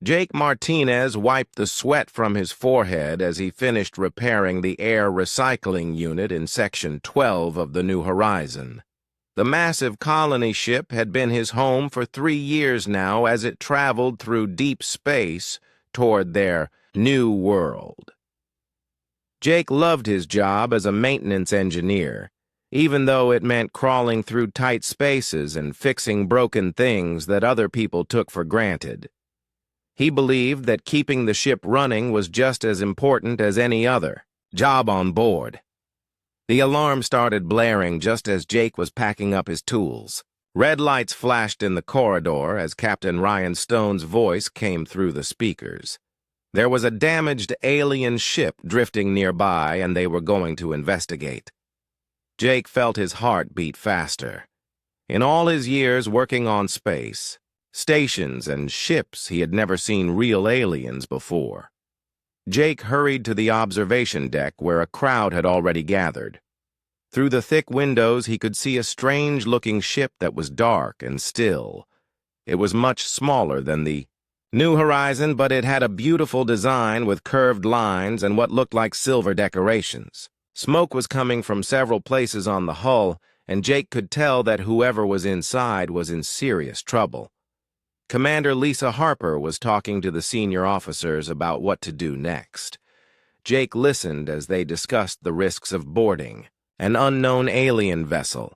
Jake Martinez wiped the sweat from his forehead as he finished repairing the air recycling unit in Section 12 of the New Horizon. The massive colony ship had been his home for 3 years now as it traveled through deep space toward their new world. Jake loved his job as a maintenance engineer, even though it meant crawling through tight spaces and fixing broken things that other people took for granted. He believed that keeping the ship running was just as important as any other job on board. The alarm started blaring just as Jake was packing up his tools. Red lights flashed in the corridor as Captain Ryan Stone's voice came through the speakers. There was a damaged alien ship drifting nearby, and they were going to investigate. Jake felt his heart beat faster. In all his years working on space, stations, and ships, he had never seen real aliens before. Jake hurried to the observation deck where a crowd had already gathered. Through the thick windows, he could see a strange-looking ship that was dark and still. It was much smaller than the New Horizon, but it had a beautiful design with curved lines and what looked like silver decorations. Smoke was coming from several places on the hull, and Jake could tell that whoever was inside was in serious trouble. Commander Lisa Harper was talking to the senior officers about what to do next. Jake listened as they discussed the risks of boarding an unknown alien vessel.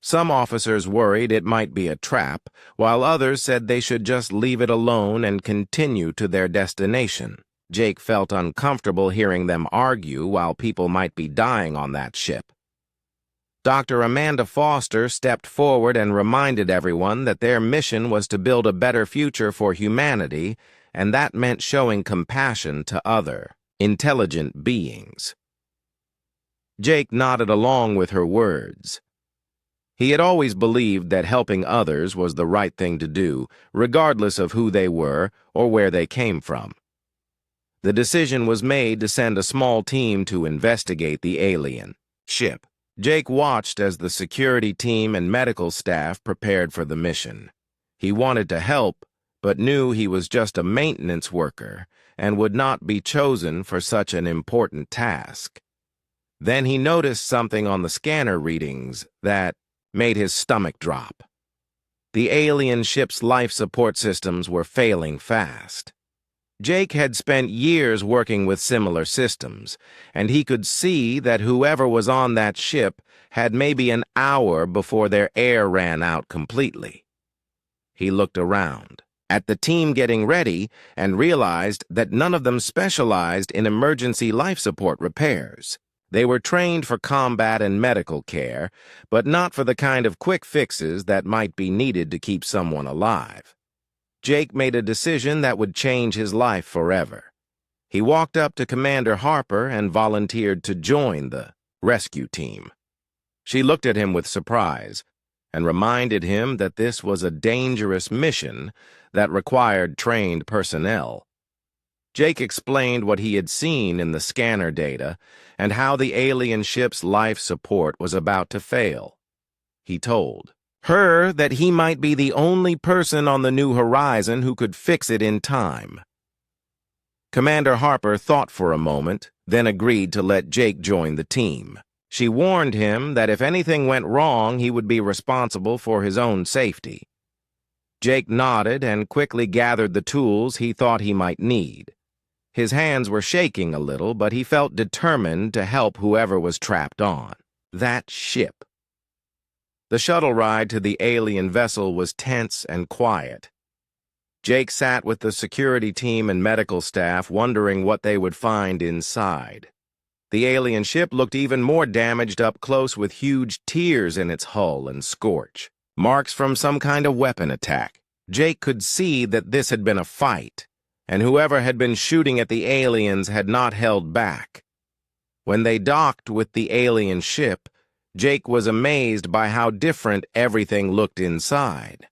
Some officers worried it might be a trap, while others said they should just leave it alone and continue to their destination. Jake felt uncomfortable hearing them argue while people might be dying on that ship. Dr. Amanda Foster stepped forward and reminded everyone that their mission was to build a better future for humanity, and that meant showing compassion to other, intelligent beings. Jake nodded along with her words. He had always believed that helping others was the right thing to do, regardless of who they were or where they came from. The decision was made to send a small team to investigate the alien ship. Jake watched as the security team and medical staff prepared for the mission. He wanted to help, but knew he was just a maintenance worker and would not be chosen for such an important task. Then he noticed something on the scanner readings that made his stomach drop. The alien ship's life support systems were failing fast. Jake had spent years working with similar systems, and he could see that whoever was on that ship had maybe an hour before their air ran out completely. He looked around at the team getting ready and realized that none of them specialized in emergency life support repairs. They were trained for combat and medical care, but not for the kind of quick fixes that might be needed to keep someone alive. Jake made a decision that would change his life forever. He walked up to Commander Harper and volunteered to join the rescue team. She looked at him with surprise and reminded him that this was a dangerous mission that required trained personnel. Jake explained what he had seen in the scanner data and how the alien ship's life support was about to fail. He told her that he might be the only person on the New Horizon who could fix it in time. Commander Harper thought for a moment, then agreed to let Jake join the team. She warned him that if anything went wrong, he would be responsible for his own safety. Jake nodded and quickly gathered the tools he thought he might need. His hands were shaking a little, but he felt determined to help whoever was trapped on that ship. The shuttle ride to the alien vessel was tense and quiet. Jake sat with the security team and medical staff wondering what they would find inside. The alien ship looked even more damaged up close with huge tears in its hull and scorch, marks from some kind of weapon attack. Jake could see that this had been a fight, and whoever had been shooting at the aliens had not held back. When they docked with the alien ship, Jake was amazed by how different everything looked inside.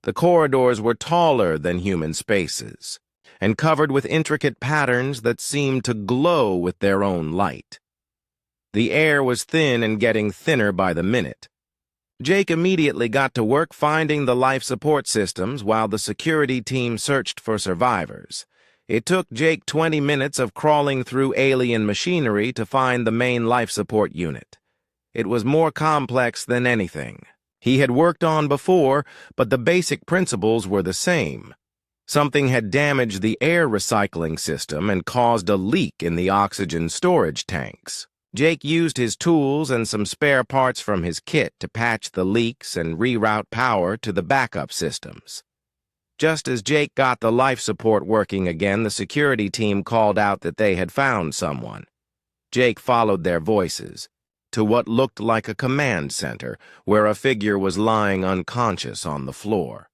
The corridors were taller than human spaces, and covered with intricate patterns that seemed to glow with their own light. The air was thin and getting thinner by the minute. Jake immediately got to work finding the life support systems while the security team searched for survivors. It took Jake 20 minutes of crawling through alien machinery to find the main life support unit. It was more complex than anything he had worked on before, but the basic principles were the same. Something had damaged the air recycling system and caused a leak in the oxygen storage tanks. Jake used his tools and some spare parts from his kit to patch the leaks and reroute power to the backup systems. Just as Jake got the life support working again, the security team called out that they had found someone. Jake followed their voices to what looked like a command center, where a figure was lying unconscious on the floor.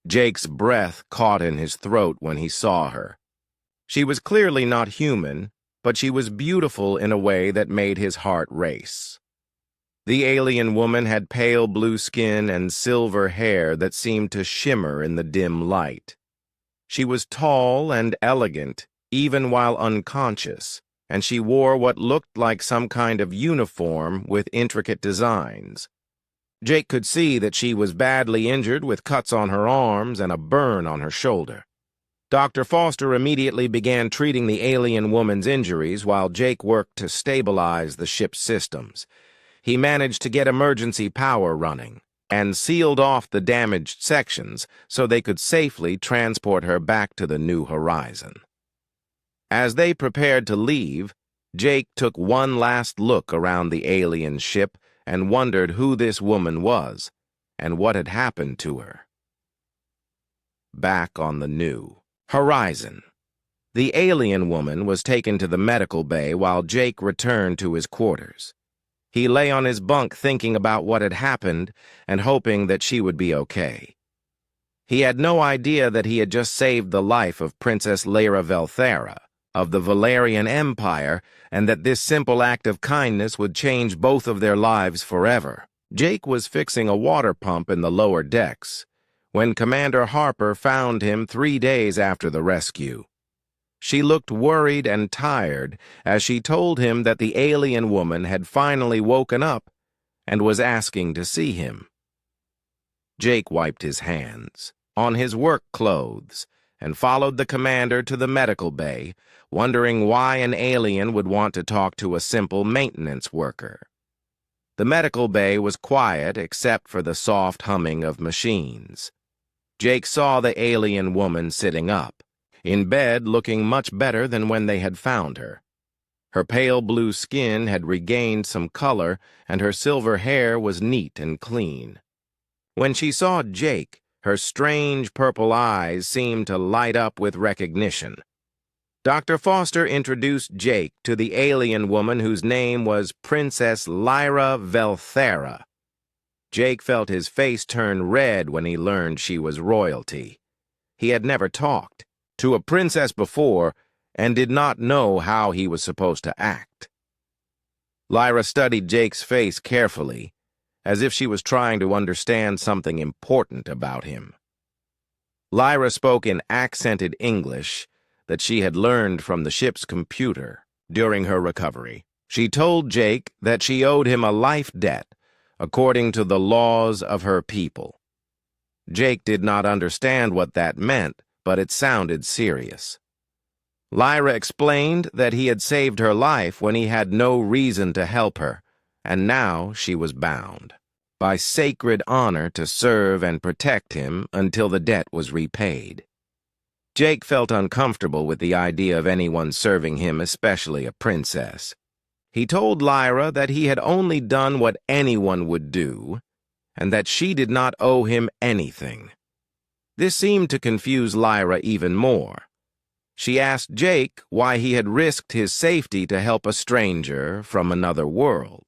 Jake's breath caught in his throat when he saw her. She was clearly not human, but she was beautiful in a way that made his heart race. The alien woman had pale blue skin and silver hair that seemed to shimmer in the dim light. She was tall and elegant, even while unconscious, and she wore what looked like some kind of uniform with intricate designs. Jake could see that she was badly injured with cuts on her arms and a burn on her shoulder. Dr. Foster immediately began treating the alien woman's injuries while Jake worked to stabilize the ship's systems. He managed to get emergency power running and sealed off the damaged sections so they could safely transport her back to the New Horizon. As they prepared to leave, Jake took one last look around the alien ship and wondered who this woman was and what had happened to her. Back on the New Horizon, the alien woman was taken to the medical bay while Jake returned to his quarters. He lay on his bunk thinking about what had happened and hoping that she would be okay. He had no idea that he had just saved the life of Princess Lyra Velthera of the Valerian Empire, and that this simple act of kindness would change both of their lives forever. Jake was fixing a water pump in the lower decks when Commander Harper found him 3 days after the rescue. She looked worried and tired as she told him that the alien woman had finally woken up and was asking to see him. Jake wiped his hands on his work clothes and followed the commander to the medical bay, wondering why an alien would want to talk to a simple maintenance worker. The medical bay was quiet except for the soft humming of machines. Jake saw the alien woman sitting up, in bed looking much better than when they had found her. Her pale blue skin had regained some color, and her silver hair was neat and clean. When she saw Jake, her strange purple eyes seemed to light up with recognition. Dr. Foster introduced Jake to the alien woman whose name was Princess Lyra Velthera. Jake felt his face turn red when he learned she was royalty. He had never talked to a princess before and did not know how he was supposed to act. Lyra studied Jake's face carefully, as if she was trying to understand something important about him. Lyra spoke in accented English that she had learned from the ship's computer during her recovery. She told Jake that she owed him a life debt according to the laws of her people. Jake did not understand what that meant, but it sounded serious. Lyra explained that he had saved her life when he had no reason to help her, and now she was bound by sacred honor to serve and protect him until the debt was repaid. Jake felt uncomfortable with the idea of anyone serving him, especially a princess. He told Lyra that he had only done what anyone would do, and that she did not owe him anything. This seemed to confuse Lyra even more. She asked Jake why he had risked his safety to help a stranger from another world.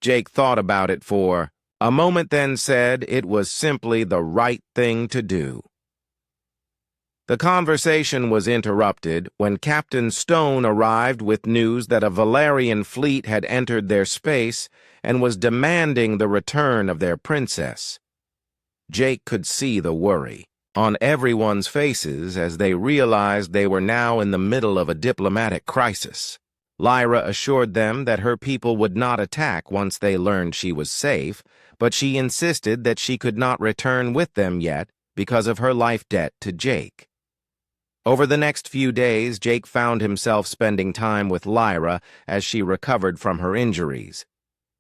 Jake thought about it for a moment, then said it was simply the right thing to do. The conversation was interrupted when Captain Stone arrived with news that a Valerian fleet had entered their space and was demanding the return of their princess. Jake could see the worry on everyone's faces as they realized they were now in the middle of a diplomatic crisis. Lyra assured them that her people would not attack once they learned she was safe, but she insisted that she could not return with them yet because of her life debt to Jake. Over the next few days, Jake found himself spending time with Lyra as she recovered from her injuries.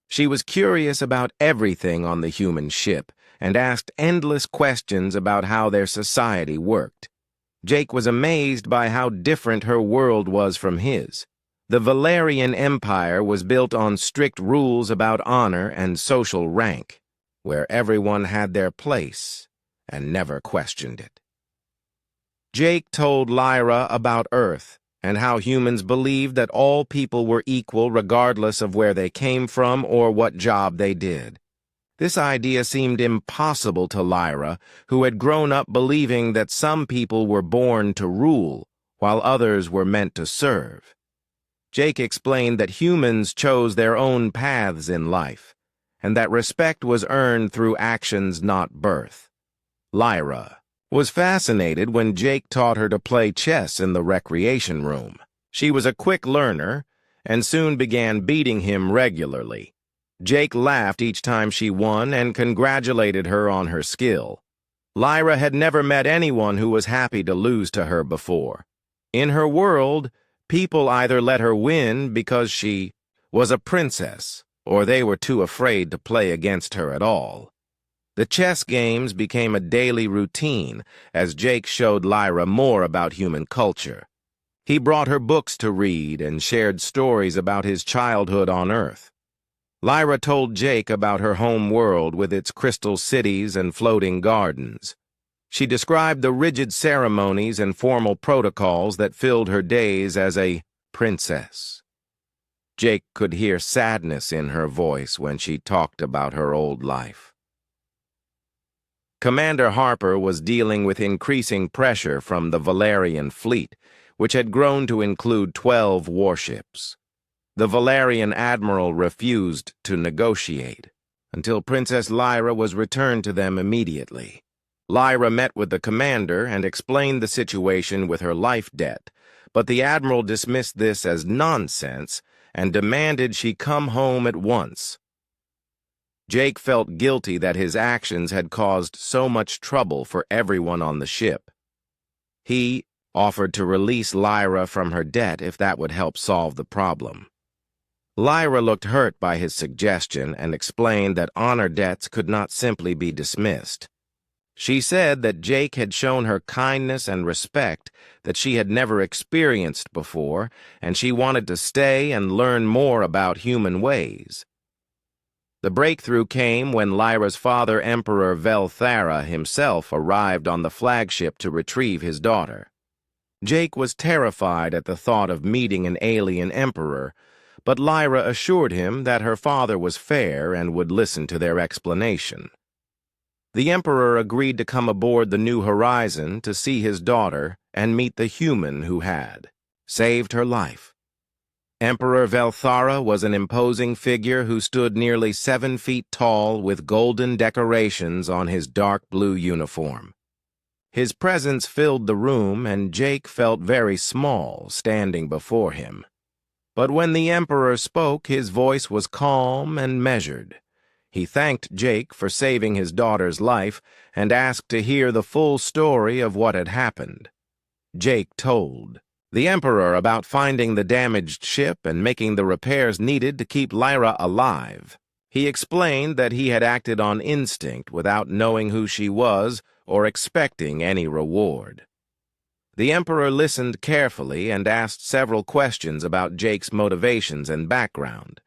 She was curious about everything on the human ship and asked endless questions about how their society worked. Jake was amazed by how different her world was from his. The Valerian Empire was built on strict rules about honor and social rank, where everyone had their place and never questioned it. Jake told Lyra about Earth and how humans believed that all people were equal regardless of where they came from or what job they did. This idea seemed impossible to Lyra, who had grown up believing that some people were born to rule, while others were meant to serve. Jake explained that humans chose their own paths in life, and that respect was earned through actions, not birth. Lyra was fascinated when Jake taught her to play chess in the recreation room. She was a quick learner and soon began beating him regularly. Jake laughed each time she won and congratulated her on her skill. Lyra had never met anyone who was happy to lose to her before. In her world, people either let her win because she was a princess, or they were too afraid to play against her at all. The chess games became a daily routine as Jake showed Lyra more about human culture. He brought her books to read and shared stories about his childhood on Earth. Lyra told Jake about her home world with its crystal cities and floating gardens. She described the rigid ceremonies and formal protocols that filled her days as a princess. Jake could hear sadness in her voice when she talked about her old life. Commander Harper was dealing with increasing pressure from the Valerian fleet, which had grown to include 12 warships. The Valerian admiral refused to negotiate until Princess Lyra was returned to them immediately. Lyra met with the commander and explained the situation with her life debt, but the admiral dismissed this as nonsense and demanded she come home at once. Jake felt guilty that his actions had caused so much trouble for everyone on the ship. He offered to release Lyra from her debt if that would help solve the problem. Lyra looked hurt by his suggestion and explained that honor debts could not simply be dismissed. She said that Jake had shown her kindness and respect that she had never experienced before, and she wanted to stay and learn more about human ways. The breakthrough came when Lyra's father, Emperor Velthara himself, arrived on the flagship to retrieve his daughter. Jake was terrified at the thought of meeting an alien emperor, but Lyra assured him that her father was fair and would listen to their explanation. The emperor agreed to come aboard the New Horizon to see his daughter and meet the human who had saved her life. Emperor Velthara was an imposing figure who stood nearly 7 feet tall with golden decorations on his dark blue uniform. His presence filled the room, and Jake felt very small standing before him. But when the emperor spoke, his voice was calm and measured. He thanked Jake for saving his daughter's life and asked to hear the full story of what had happened. Jake told the emperor about finding the damaged ship and making the repairs needed to keep Lyra alive. He explained that he had acted on instinct without knowing who she was or expecting any reward. The emperor listened carefully and asked several questions about Jake's motivations and background.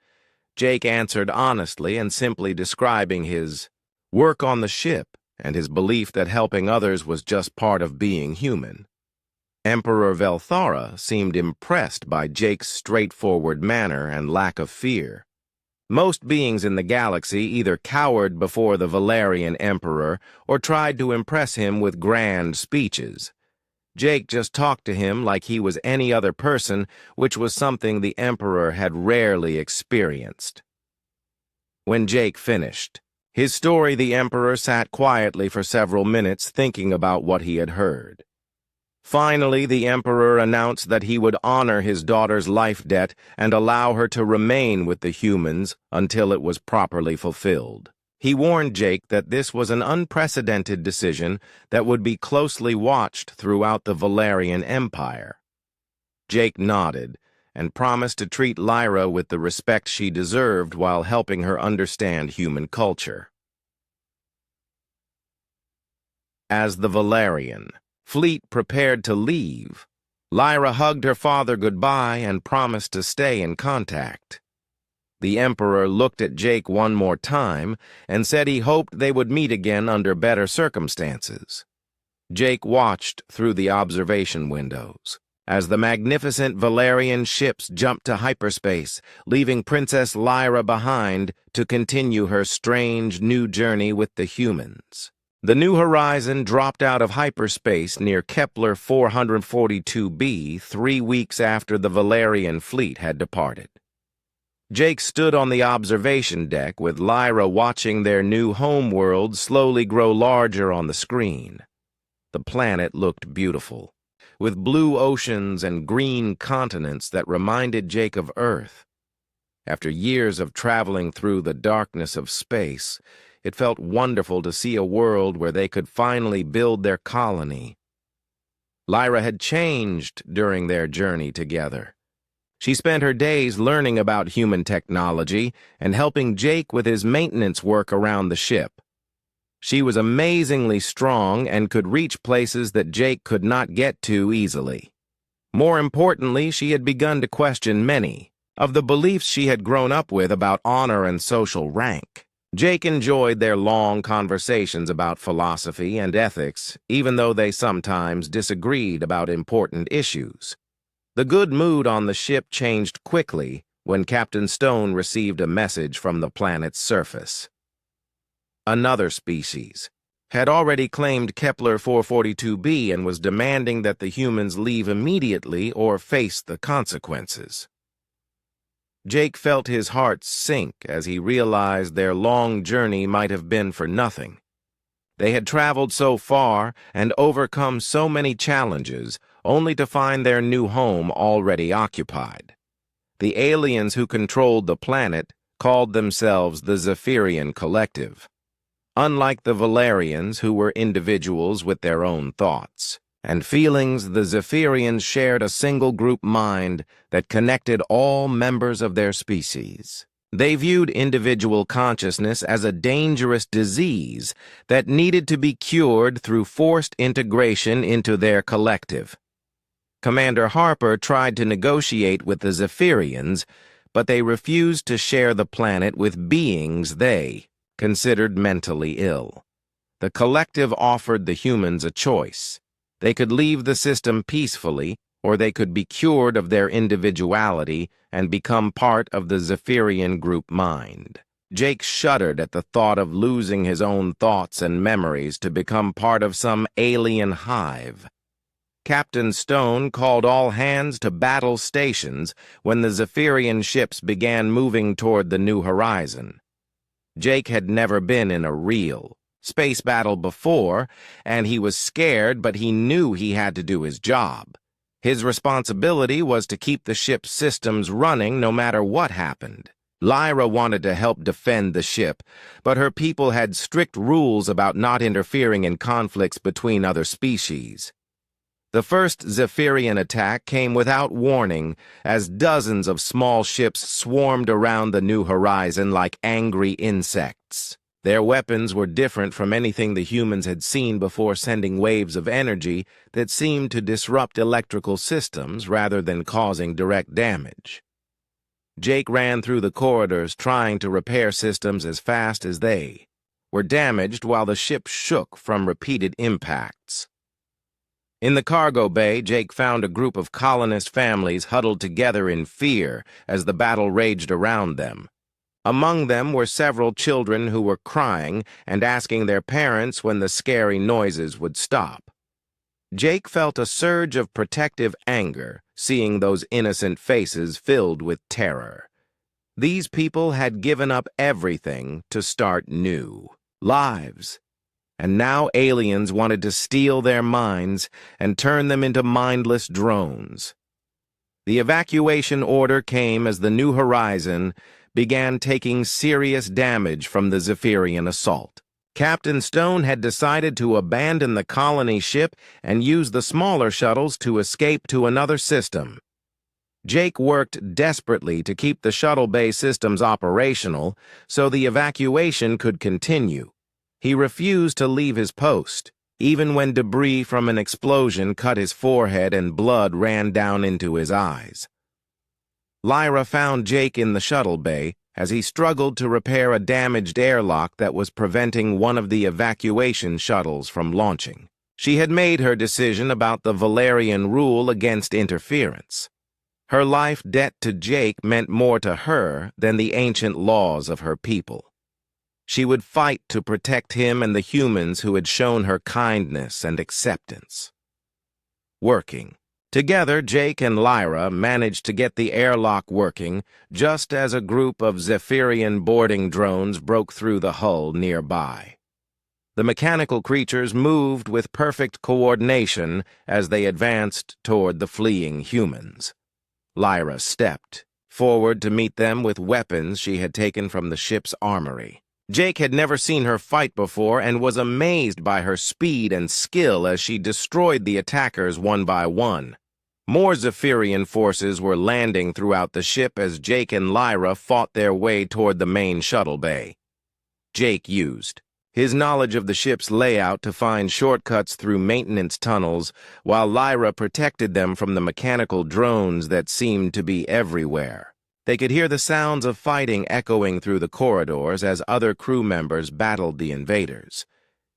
Jake answered honestly and simply describing his work on the ship and his belief that helping others was just part of being human. Emperor Velthara seemed impressed by Jake's straightforward manner and lack of fear. Most beings in the galaxy either cowered before the Valerian Emperor or tried to impress him with grand speeches. Jake just talked to him like he was any other person, which was something the Emperor had rarely experienced. When Jake finished his story, the Emperor sat quietly for several minutes thinking about what he had heard. Finally, the Emperor announced that he would honor his daughter's life debt and allow her to remain with the humans until it was properly fulfilled. He warned Jake that this was an unprecedented decision that would be closely watched throughout the Valerian Empire. Jake nodded and promised to treat Lyra with the respect she deserved while helping her understand human culture. As the Valerian fleet prepared to leave, Lyra hugged her father goodbye and promised to stay in contact. The Emperor looked at Jake one more time and said he hoped they would meet again under better circumstances. Jake watched through the observation windows as the magnificent Valerian ships jumped to hyperspace, leaving Princess Lyra behind to continue her strange new journey with the humans. The New Horizon dropped out of hyperspace near Kepler 442b 3 weeks after the Valerian fleet had departed. Jake stood on the observation deck with Lyra watching their new homeworld slowly grow larger on the screen. The planet looked beautiful, with blue oceans and green continents that reminded Jake of Earth. After years of traveling through the darkness of space, it felt wonderful to see a world where they could finally build their colony. Lyra had changed during their journey together. She spent her days learning about human technology and helping Jake with his maintenance work around the ship. She was amazingly strong and could reach places that Jake could not get to easily. More importantly, she had begun to question many of the beliefs she had grown up with about honor and social rank. Jake enjoyed their long conversations about philosophy and ethics, even though they sometimes disagreed about important issues. The good mood on the ship changed quickly when Captain Stone received a message from the planet's surface. Another species had already claimed Kepler 442b and was demanding that the humans leave immediately or face the consequences. Jake felt his heart sink as he realized their long journey might have been for nothing. They had traveled so far and overcome so many challenges, only to find their new home already occupied. The aliens who controlled the planet called themselves the Zephyrian Collective. Unlike the Valerians, who were individuals with their own thoughts and feelings, the Zephyrians shared a single group mind that connected all members of their species. They viewed individual consciousness as a dangerous disease that needed to be cured through forced integration into their collective. Commander Harper tried to negotiate with the Zephyrians, but they refused to share the planet with beings they considered mentally ill. The collective offered the humans a choice. They could leave the system peacefully, or they could be cured of their individuality and become part of the Zephyrian group mind. Jake shuddered at the thought of losing his own thoughts and memories to become part of some alien hive. Captain Stone called all hands to battle stations when the Zephyrian ships began moving toward the New Horizon. Jake had never been in a real space battle before, and he was scared, but he knew he had to do his job. His responsibility was to keep the ship's systems running no matter what happened. Lyra wanted to help defend the ship, but her people had strict rules about not interfering in conflicts between other species. The first Zephyrian attack came without warning, as dozens of small ships swarmed around the New Horizon like angry insects. Their weapons were different from anything the humans had seen before, sending waves of energy that seemed to disrupt electrical systems rather than causing direct damage. Jake ran through the corridors trying to repair systems as fast as they were damaged while the ship shook from repeated impacts. In the cargo bay, Jake found a group of colonist families huddled together in fear as the battle raged around them. Among them were several children who were crying and asking their parents when the scary noises would stop. Jake felt a surge of protective anger, seeing those innocent faces filled with terror. These people had given up everything to start new lives. and now aliens wanted to steal their minds and turn them into mindless drones. The evacuation order came as the New Horizon began taking serious damage from the Zephyrian assault. Captain Stone had decided to abandon the colony ship and use the smaller shuttles to escape to another system. Jake worked desperately to keep the shuttle bay systems operational so the evacuation could continue. He refused to leave his post, even when debris from an explosion cut his forehead and blood ran down into his eyes. Lyra found Jake in the shuttle bay as he struggled to repair a damaged airlock that was preventing one of the evacuation shuttles from launching. She had made her decision about the Valerian rule against interference. Her life debt to Jake meant more to her than the ancient laws of her people. She would fight to protect him and the humans who had shown her kindness and acceptance. Working. Together, Jake and Lyra managed to get the airlock working just as a group of Zephyrian boarding drones broke through the hull nearby. The mechanical creatures moved with perfect coordination as they advanced toward the fleeing humans. Lyra stepped forward to meet them with weapons she had taken from the ship's armory. Jake had never seen her fight before and was amazed by her speed and skill as she destroyed the attackers one by one. More Zephyrian forces were landing throughout the ship as Jake and Lyra fought their way toward the main shuttle bay. Jake used his knowledge of the ship's layout to find shortcuts through maintenance tunnels, while Lyra protected them from the mechanical drones that seemed to be everywhere. They could hear the sounds of fighting echoing through the corridors as other crew members battled the invaders.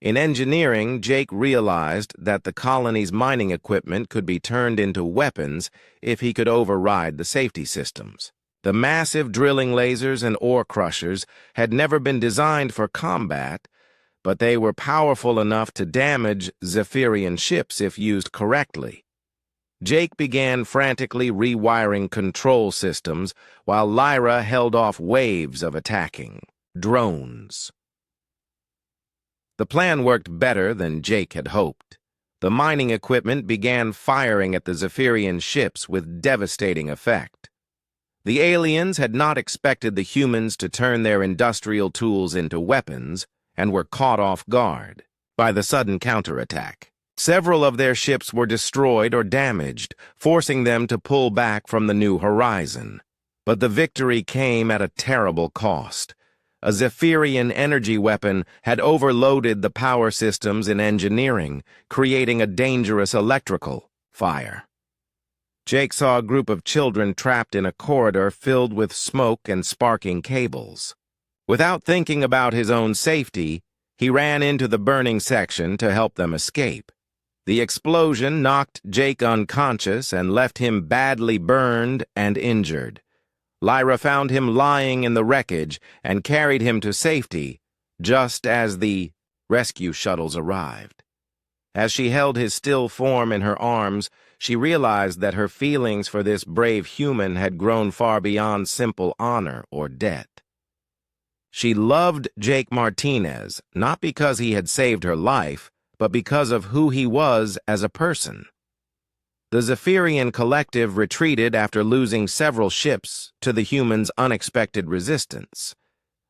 In engineering, Jake realized that the colony's mining equipment could be turned into weapons if he could override the safety systems. The massive drilling lasers and ore crushers had never been designed for combat, but they were powerful enough to damage Zephyrian ships if used correctly. Jake began frantically rewiring control systems while Lyra held off waves of attacking drones. The plan worked better than Jake had hoped. The mining equipment began firing at the Zephyrian ships with devastating effect. The aliens had not expected the humans to turn their industrial tools into weapons and were caught off guard by the sudden counterattack. Several of their ships were destroyed or damaged, forcing them to pull back from the New Horizon. But the victory came at a terrible cost. A Zephyrian energy weapon had overloaded the power systems in engineering, creating a dangerous electrical fire. Jake saw a group of children trapped in a corridor filled with smoke and sparking cables. Without thinking about his own safety, he ran into the burning section to help them escape. The explosion knocked Jake unconscious and left him badly burned and injured. Lyra found him lying in the wreckage and carried him to safety just as the rescue shuttles arrived. As she held his still form in her arms, she realized that her feelings for this brave human had grown far beyond simple honor or debt. She loved Jake Martinez, not because he had saved her life, but because of who he was as a person. The Zephyrian collective retreated after losing several ships to the humans' unexpected resistance.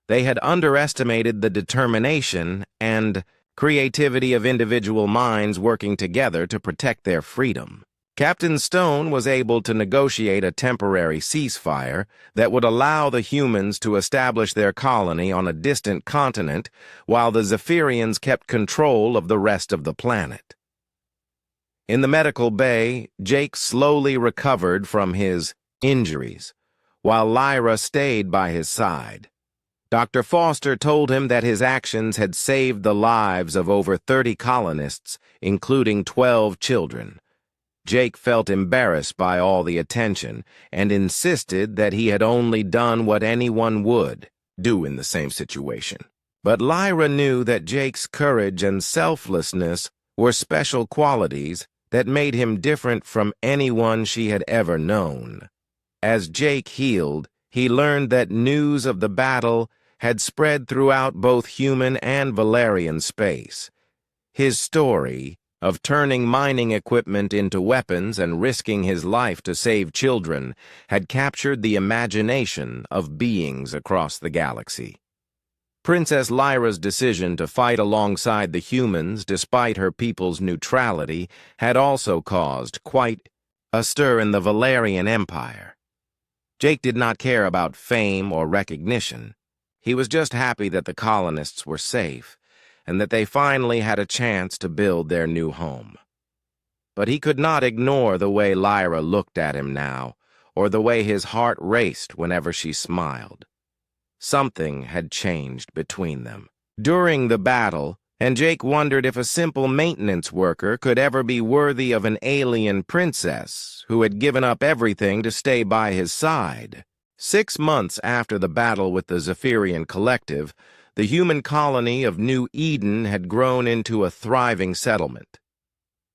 They had underestimated the determination and creativity of individual minds working together to protect their freedom. Captain Stone was able to negotiate a temporary ceasefire that would allow the humans to establish their colony on a distant continent while the Zephyrians kept control of the rest of the planet. In the medical bay, Jake slowly recovered from his injuries, while Lyra stayed by his side. Dr. Foster told him that his actions had saved the lives of over 30 colonists, including 12 children. Jake felt embarrassed by all the attention and insisted that he had only done what anyone would do in the same situation. But Lyra knew that Jake's courage and selflessness were special qualities that made him different from anyone she had ever known. As Jake healed, he learned that news of the battle had spread throughout both human and Valerian space, His story of turning mining equipment into weapons and risking his life to save children had captured the imagination of beings across the galaxy. Princess Lyra's decision to fight alongside the humans despite her people's neutrality had also caused quite a stir in the Valerian Empire. Jake did not care about fame or recognition. He was just happy that the colonists were safe and that they finally had a chance to build their new home. But he could not ignore the way Lyra looked at him now, or the way his heart raced whenever she smiled. Something had changed between them during the battle, and Jake wondered if a simple maintenance worker could ever be worthy of an alien princess who had given up everything to stay by his side. 6 months after the battle with the Zephyrian Collective, the human colony of New Eden had grown into a thriving settlement.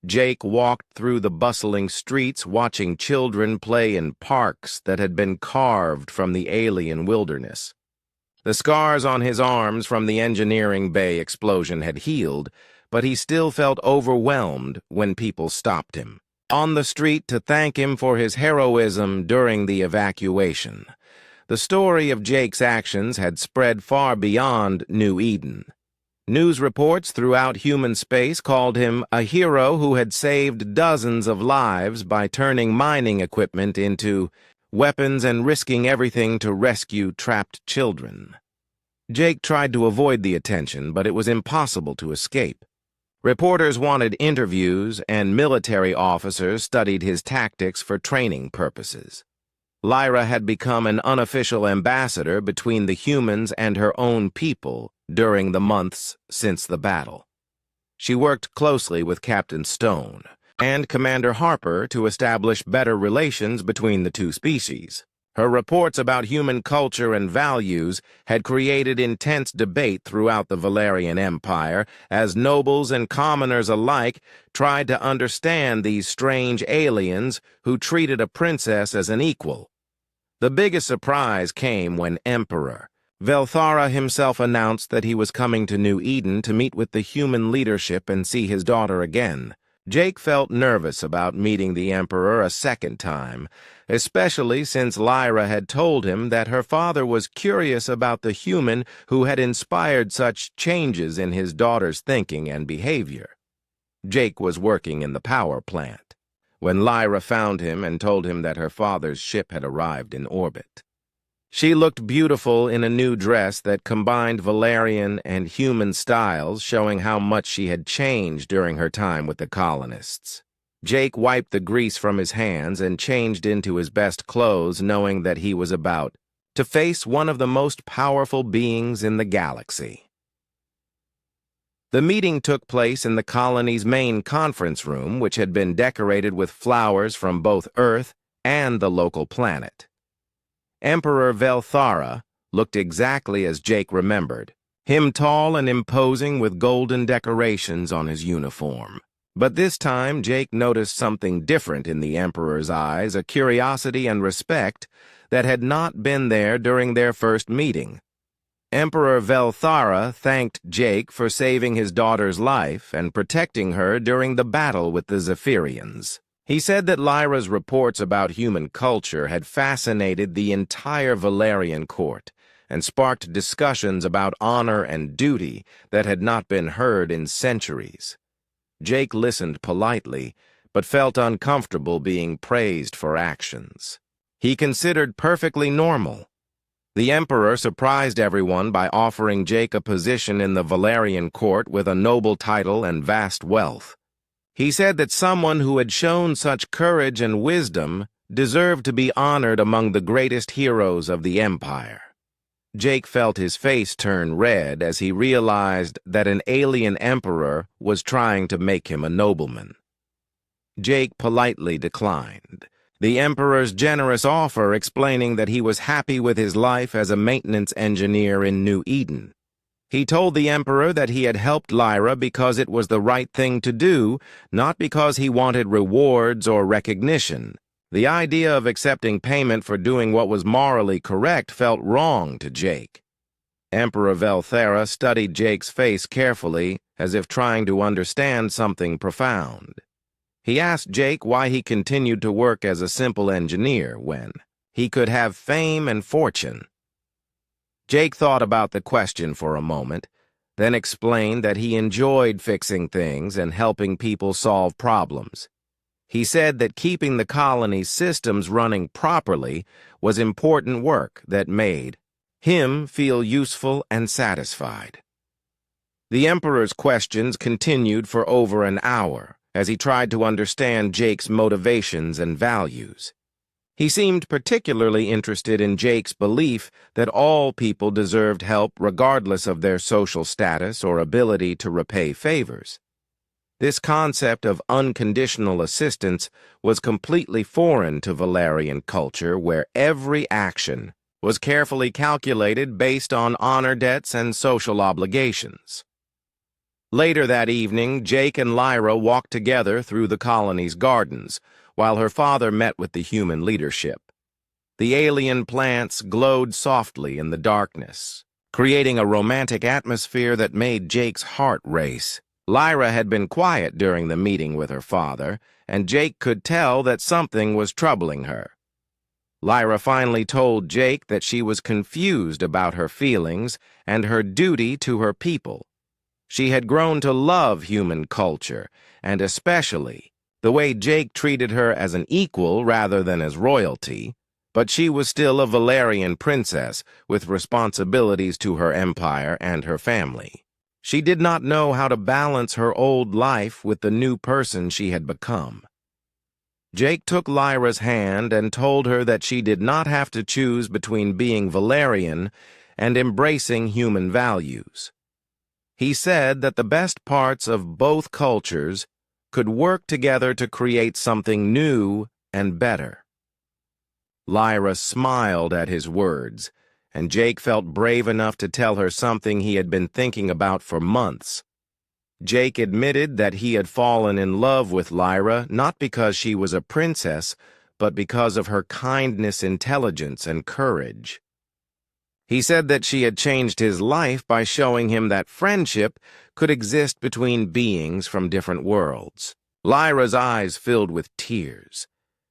Jake walked through the bustling streets watching children play in parks that had been carved from the alien wilderness. The scars on his arms from the engineering bay explosion had healed, but he still felt overwhelmed when people stopped him on the street to thank him for his heroism during the evacuation. The story of Jake's actions had spread far beyond New Eden. News reports throughout human space called him a hero who had saved dozens of lives by turning mining equipment into weapons and risking everything to rescue trapped children. Jake tried to avoid the attention, but it was impossible to escape. Reporters wanted interviews, and military officers studied his tactics for training purposes. Lyra had become an unofficial ambassador between the humans and her own people during the months since the battle. She worked closely with Captain Stone and Commander Harper to establish better relations between the two species. Her reports about human culture and values had created intense debate throughout the Valerian Empire as nobles and commoners alike tried to understand these strange aliens who treated a princess as an equal. The biggest surprise came when Emperor Velthara himself announced that he was coming to New Eden to meet with the human leadership and see his daughter again. Jake felt nervous about meeting the Emperor a second time, especially since Lyra had told him that her father was curious about the human who had inspired such changes in his daughter's thinking and behavior. Jake was working in the power plant when Lyra found him and told him that her father's ship had arrived in orbit. She looked beautiful in a new dress that combined Valerian and human styles, showing how much she had changed during her time with the colonists. Jake wiped the grease from his hands and changed into his best clothes, knowing that he was about to face one of the most powerful beings in the galaxy. The meeting took place in the colony's main conference room, which had been decorated with flowers from both Earth and the local planet. Emperor Velthara looked exactly as Jake remembered, him tall and imposing with golden decorations on his uniform. But this time, Jake noticed something different in the Emperor's eyes, a curiosity and respect that had not been there during their first meeting. Emperor Velthara thanked Jake for saving his daughter's life and protecting her during the battle with the Zephyrians. He said that Lyra's reports about human culture had fascinated the entire Valerian court and sparked discussions about honor and duty that had not been heard in centuries. Jake listened politely, but felt uncomfortable being praised for actions he considered perfectly normal. The Emperor surprised everyone by offering Jake a position in the Valerian court with a noble title and vast wealth. He said that someone who had shown such courage and wisdom deserved to be honored among the greatest heroes of the Empire. Jake felt his face turn red as he realized that an alien emperor was trying to make him a nobleman. Jake politely declined the Emperor's generous offer, explaining that he was happy with his life as a maintenance engineer in New Eden. He told the Emperor that he had helped Lyra because it was the right thing to do, not because he wanted rewards or recognition. The idea of accepting payment for doing what was morally correct felt wrong to Jake. Emperor Velthara studied Jake's face carefully as if trying to understand something profound. He asked Jake why he continued to work as a simple engineer when he could have fame and fortune. Jake thought about the question for a moment, then explained that he enjoyed fixing things and helping people solve problems. He said that keeping the colony's systems running properly was important work that made him feel useful and satisfied. The Emperor's questions continued for over an hour as he tried to understand Jake's motivations and values. He seemed particularly interested in Jake's belief that all people deserved help regardless of their social status or ability to repay favors. This concept of unconditional assistance was completely foreign to Valerian culture, where every action was carefully calculated based on honor debts and social obligations. Later that evening, Jake and Lyra walked together through the colony's gardens, while her father met with the human leadership. The alien plants glowed softly in the darkness, creating a romantic atmosphere that made Jake's heart race. Lyra had been quiet during the meeting with her father, and Jake could tell that something was troubling her. Lyra finally told Jake that she was confused about her feelings and her duty to her people. She had grown to love human culture, and especially the way Jake treated her as an equal rather than as royalty, but she was still a Valerian princess with responsibilities to her empire and her family. She did not know how to balance her old life with the new person she had become. Jake took Lyra's hand and told her that she did not have to choose between being Valerian and embracing human values. He said that the best parts of both cultures could work together to create something new and better. Lyra smiled at his words, and Jake felt brave enough to tell her something he had been thinking about for months. Jake admitted that he had fallen in love with Lyra not because she was a princess, but because of her kindness, intelligence, and courage. He said that she had changed his life by showing him that friendship could exist between beings from different worlds. Lyra's eyes filled with tears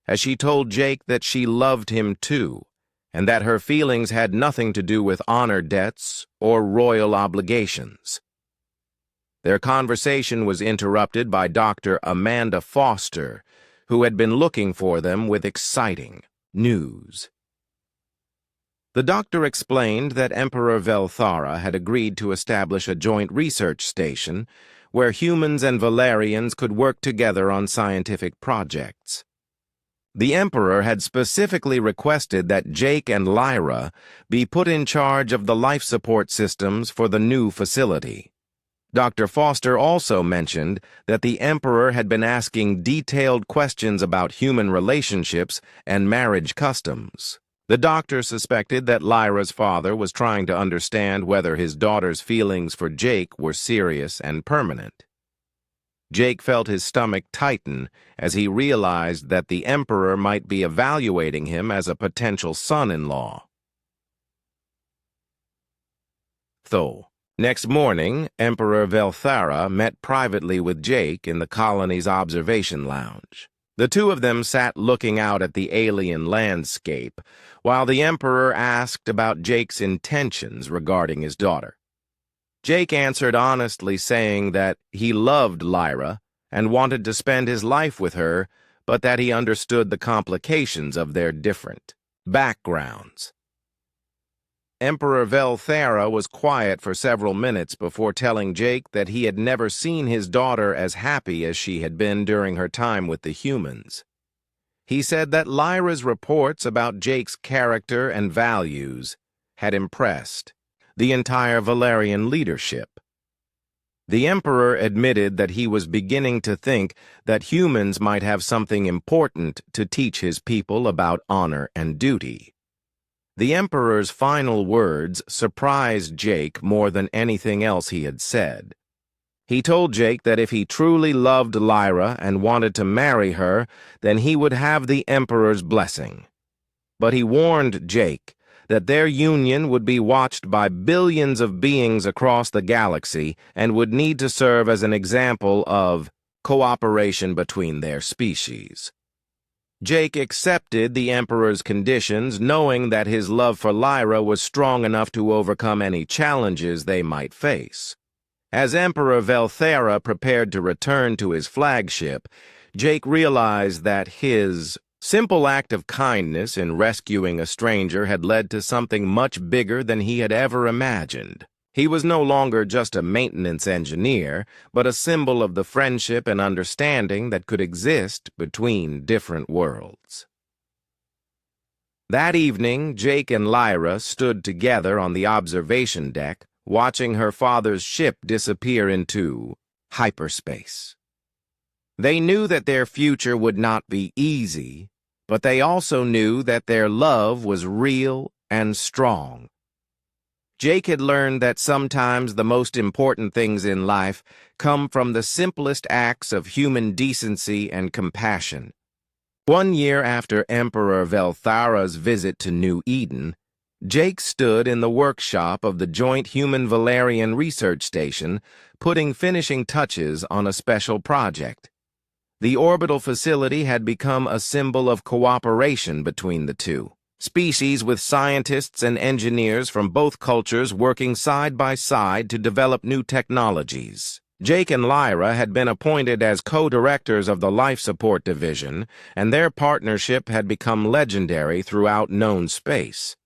as she told Jake that she loved him too, and that her feelings had nothing to do with honor debts or royal obligations. Their conversation was interrupted by Dr. Amanda Foster, who had been looking for them with exciting news. The doctor explained that Emperor Velthara had agreed to establish a joint research station where humans and Valerians could work together on scientific projects. The Emperor had specifically requested that Jake and Lyra be put in charge of the life support systems for the new facility. Dr. Foster also mentioned that the Emperor had been asking detailed questions about human relationships and marriage customs. The doctor suspected that Lyra's father was trying to understand whether his daughter's feelings for Jake were serious and permanent. Jake felt his stomach tighten as he realized that the Emperor might be evaluating him as a potential son-in-law. Next morning, Emperor Velthara met privately with Jake in the colony's observation lounge. The two of them sat looking out at the alien landscape, while the Emperor asked about Jake's intentions regarding his daughter. Jake answered honestly, saying that he loved Lyra and wanted to spend his life with her, but that he understood the complications of their different backgrounds. Emperor Velthara was quiet for several minutes before telling Jake that he had never seen his daughter as happy as she had been during her time with the humans. He said that Lyra's reports about Jake's character and values had impressed the entire Valerian leadership. The Emperor admitted that he was beginning to think that humans might have something important to teach his people about honor and duty. The Emperor's final words surprised Jake more than anything else he had said. He told Jake that if he truly loved Lyra and wanted to marry her, then he would have the Emperor's blessing. But he warned Jake that their union would be watched by billions of beings across the galaxy and would need to serve as an example of cooperation between their species. Jake accepted the Emperor's conditions, knowing that his love for Lyra was strong enough to overcome any challenges they might face. As Emperor Velthera prepared to return to his flagship, Jake realized that his simple act of kindness in rescuing a stranger had led to something much bigger than he had ever imagined. He was no longer just a maintenance engineer, but a symbol of the friendship and understanding that could exist between different worlds. That evening, Jake and Lyra stood together on the observation deck, watching her father's ship disappear into hyperspace. They knew that their future would not be easy, but they also knew that their love was real and strong. Jake had learned that sometimes the most important things in life come from the simplest acts of human decency and compassion. 1 year after Emperor Velthara's visit to New Eden, Jake stood in the workshop of the Joint Human-Valerian Research Station, putting finishing touches on a special project. The orbital facility had become a symbol of cooperation between the two species, with scientists and engineers from both cultures working side by side to develop new technologies. Jake and Lyra had been appointed as co-directors of the Life Support Division, and their partnership had become legendary throughout known space.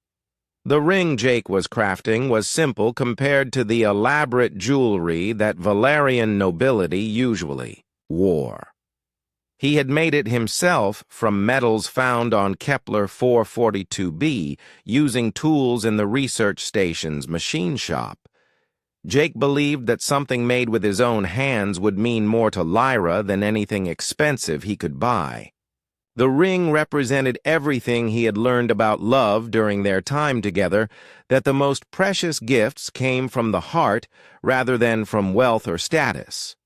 The ring Jake was crafting was simple compared to the elaborate jewelry that Valerian nobility usually wore. He had made it himself from metals found on Kepler 442b, using tools in the research station's machine shop. Jake believed that something made with his own hands would mean more to Lyra than anything expensive he could buy. The ring represented everything he had learned about love during their time together, that the most precious gifts came from the heart rather than from wealth or status.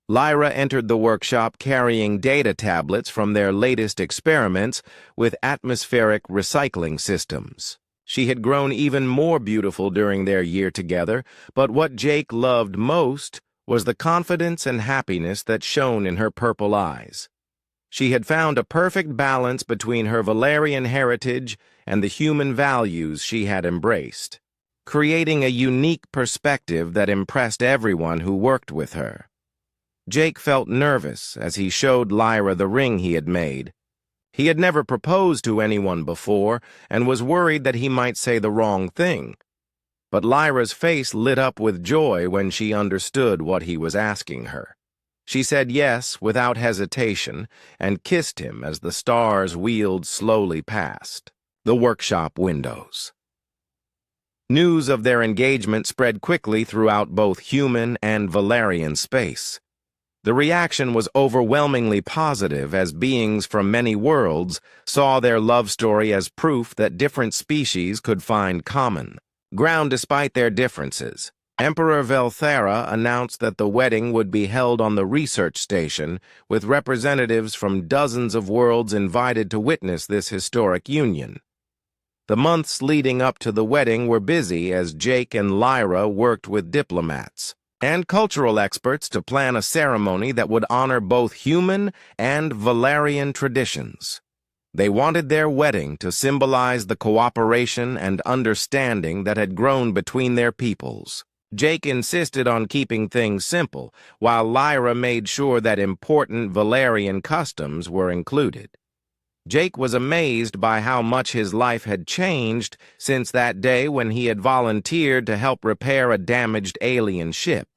Lyra entered the workshop carrying data tablets from their latest experiments with atmospheric recycling systems. She had grown even more beautiful during their year together, but what Jake loved most was the confidence and happiness that shone in her purple eyes. She had found a perfect balance between her Valerian heritage and the human values she had embraced, creating a unique perspective that impressed everyone who worked with her. Jake felt nervous as he showed Lyra the ring he had made. He had never proposed to anyone before and was worried that he might say the wrong thing. But Lyra's face lit up with joy when she understood what he was asking her. She said yes without hesitation and kissed him as the stars wheeled slowly past the workshop windows. News of their engagement spread quickly throughout both human and Valerian space. The reaction was overwhelmingly positive as beings from many worlds saw their love story as proof that different species could find common ground despite their differences. Emperor Velthera announced that the wedding would be held on the research station, with representatives from dozens of worlds invited to witness this historic union. The months leading up to the wedding were busy as Jake and Lyra worked with diplomats and cultural experts to plan a ceremony that would honor both human and Valerian traditions. They wanted their wedding to symbolize the cooperation and understanding that had grown between their peoples. Jake insisted on keeping things simple, while Lyra made sure that important Valerian customs were included. Jake was amazed by how much his life had changed since that day when he had volunteered to help repair a damaged alien ship.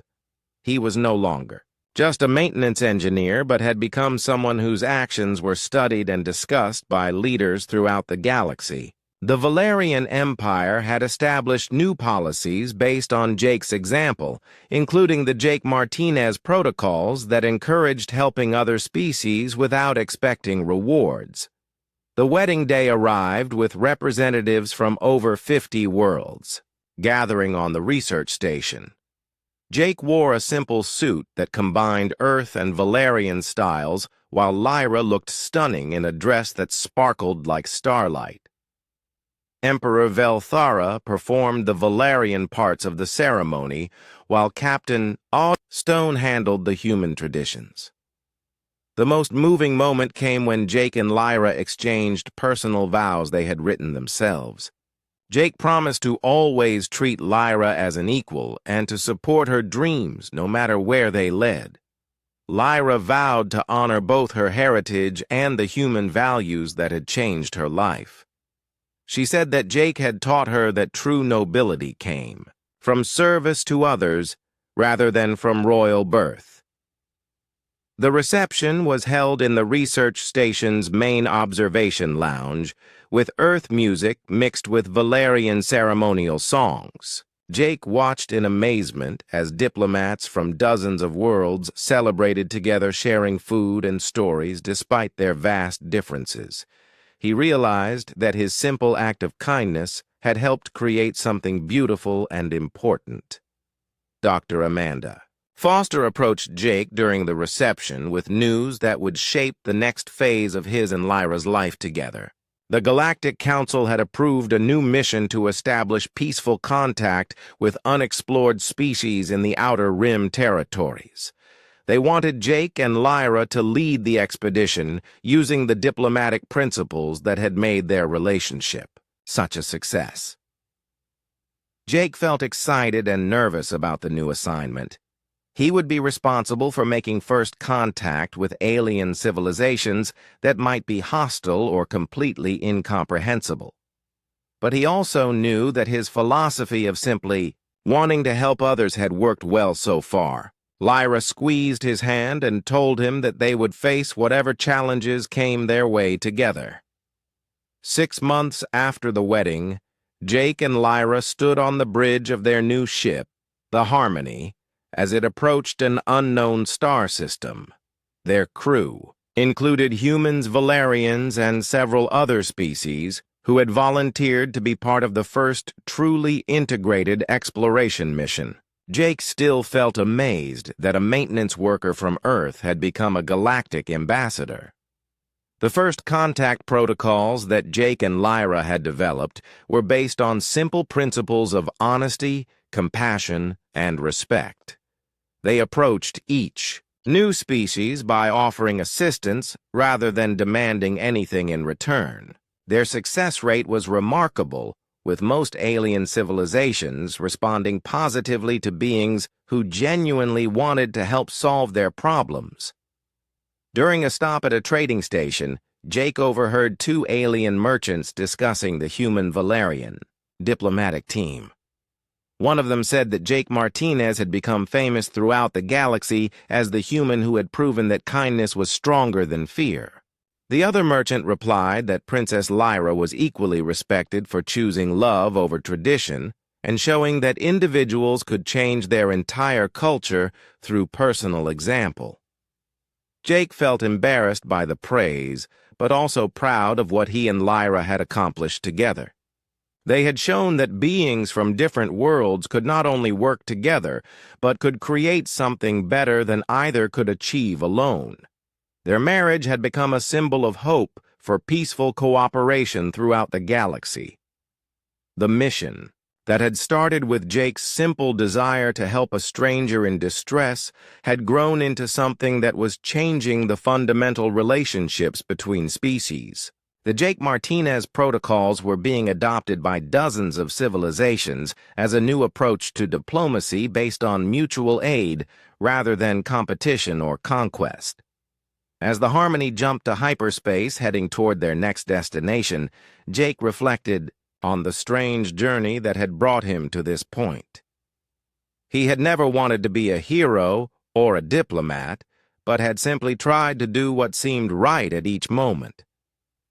He was no longer just a maintenance engineer, but had become someone whose actions were studied and discussed by leaders throughout the galaxy. The Valerian Empire had established new policies based on Jake's example, including the Jake Martinez protocols that encouraged helping other species without expecting rewards. The wedding day arrived with representatives from over 50 worlds, gathering on the research station. Jake wore a simple suit that combined Earth and Valerian styles, while Lyra looked stunning in a dress that sparkled like starlight. Emperor Velthara performed the Valerian parts of the ceremony, while Captain Stone handled the human traditions. The most moving moment came when Jake and Lyra exchanged personal vows they had written themselves. Jake promised to always treat Lyra as an equal and to support her dreams no matter where they led. Lyra vowed to honor both her heritage and the human values that had changed her life. She said that Jake had taught her that true nobility came from service to others rather than from royal birth. The reception was held in the research station's main observation lounge, with Earth music mixed with Valerian ceremonial songs. Jake watched in amazement as diplomats from dozens of worlds celebrated together, sharing food and stories despite their vast differences. He realized that his simple act of kindness had helped create something beautiful and important. Dr. Amanda Foster approached Jake during the reception with news that would shape the next phase of his and Lyra's life together. The Galactic Council had approved a new mission to establish peaceful contact with unexplored species in the Outer Rim territories. They wanted Jake and Lyra to lead the expedition using the diplomatic principles that had made their relationship such a success. Jake felt excited and nervous about the new assignment. He would be responsible for making first contact with alien civilizations that might be hostile or completely incomprehensible. But he also knew that his philosophy of simply wanting to help others had worked well so far. Lyra squeezed his hand and told him that they would face whatever challenges came their way together. 6 months after the wedding, Jake and Lyra stood on the bridge of their new ship, the Harmony, as it approached an unknown star system. Their crew included humans, Valerians, and several other species who had volunteered to be part of the first truly integrated exploration mission. Jake still felt amazed that a maintenance worker from Earth had become a galactic ambassador. The first contact protocols that Jake and Lyra had developed were based on simple principles of honesty, compassion, and respect. They approached each new species by offering assistance rather than demanding anything in return. Their success rate was remarkable, with most alien civilizations responding positively to beings who genuinely wanted to help solve their problems. During a stop at a trading station, Jake overheard 2 alien merchants discussing the human Valerian diplomatic team. One of them said that Jake Martinez had become famous throughout the galaxy as the human who had proven that kindness was stronger than fear. The other merchant replied that Princess Lyra was equally respected for choosing love over tradition and showing that individuals could change their entire culture through personal example. Jake felt embarrassed by the praise, but also proud of what he and Lyra had accomplished together. They had shown that beings from different worlds could not only work together, but could create something better than either could achieve alone. Their marriage had become a symbol of hope for peaceful cooperation throughout the galaxy. The mission that had started with Jake's simple desire to help a stranger in distress had grown into something that was changing the fundamental relationships between species. The Jake Martinez protocols were being adopted by dozens of civilizations as a new approach to diplomacy based on mutual aid rather than competition or conquest. As the Harmony jumped to hyperspace heading toward their next destination, Jake reflected on the strange journey that had brought him to this point. He had never wanted to be a hero or a diplomat, but had simply tried to do what seemed right at each moment.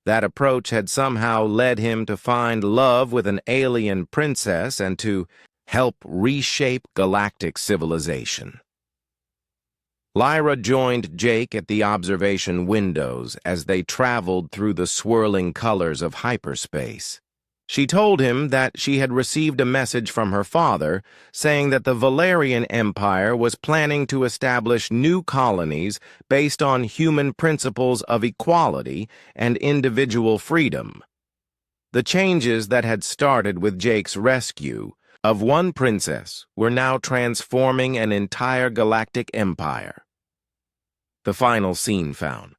That approach had somehow led him to find love with an alien princess and to help reshape galactic civilization. Lyra joined Jake at the observation windows as they traveled through the swirling colors of hyperspace. She told him that she had received a message from her father saying that the Valerian Empire was planning to establish new colonies based on human principles of equality and individual freedom. The changes that had started with Jake's rescue of one princess were now transforming an entire galactic empire. The final scene found.